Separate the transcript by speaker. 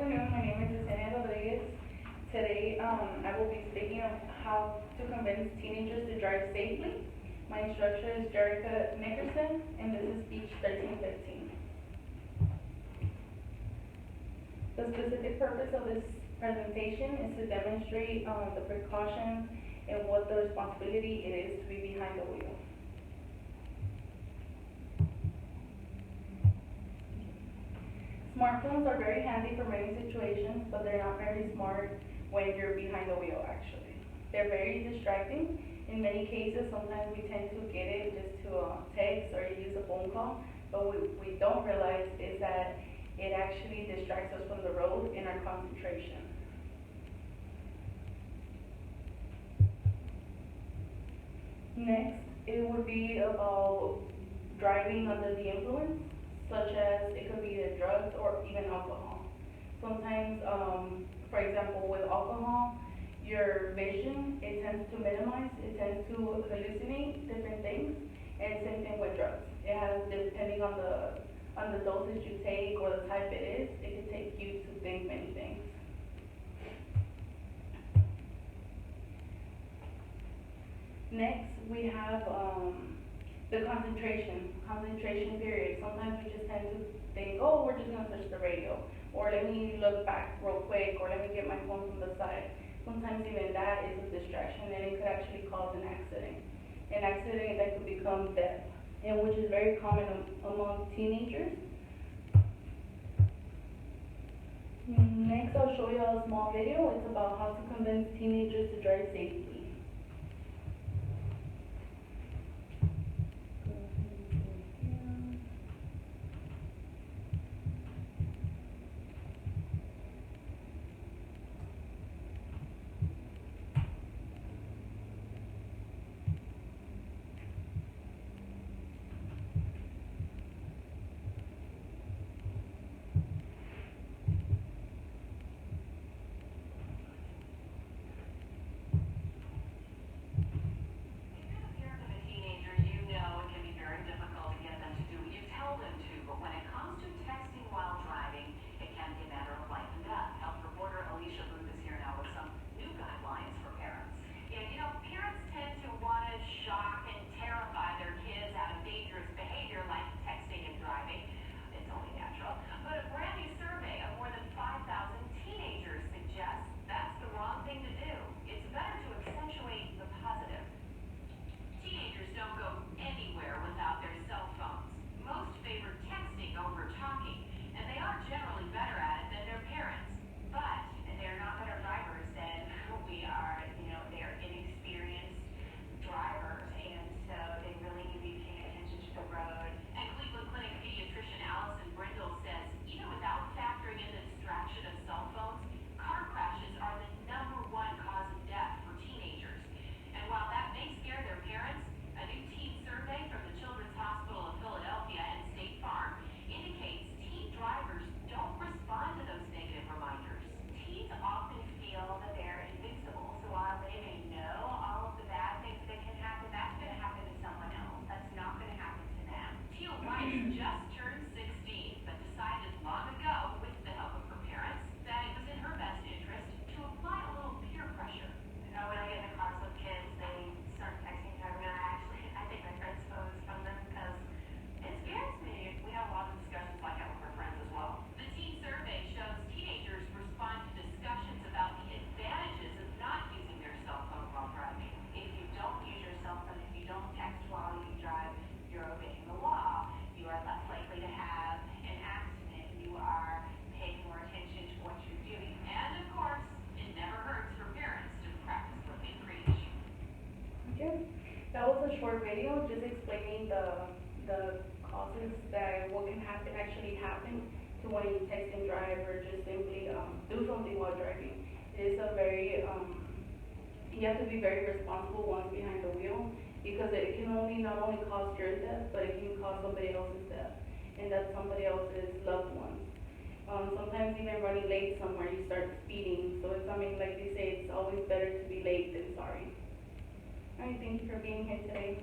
Speaker 1: afternoon. My name is Yesenia Rodriguez. Today, I will be speaking of how to convince teenagers to drive safely. My instructor is Jerica Nickerson, and this is speech 1315. The specific purpose of this presentation is to demonstrate the precautions and what the responsibility it is to be behind the wheel. Smartphones are very handy for many situations, but they're not very smart when you're behind the wheel, actually. They're very distracting. In many cases, sometimes we tend to get it just to text or use a phone call, but what we don't realize is that it actually distracts us from the road and our concentration. Next, it would be about driving under the influence, such as it could be the drugs or even alcohol. Sometimes, for example, with alcohol, your vision, it tends to minimize, it tends to hallucinate different things, and same thing with drugs. It has, depending on the dosage you take or the type it is, it can take you to think many things. Next, we have the concentration period. Sometimes we just tend to think, oh, we're just gonna touch the radio, or let me look back real quick, or let me get my phone from the side. Sometimes even that is a distraction, and it could actually cause an accident that could become death, and which is very common among teenagers. Next, I'll show you a small video. It's about how to convince teenagers to drive safely. That was a short video just explaining the causes that what can actually happen to when you text and drive or just simply do something while driving. It is a very, you have to be very responsible once behind the wheel, because it can not only cause your death, but it can cause somebody else's death, and that's somebody else's loved ones. Sometimes even running late somewhere, you start speeding. So it's, like they say, it's always better to be late than sorry. All right, thank you for being here today.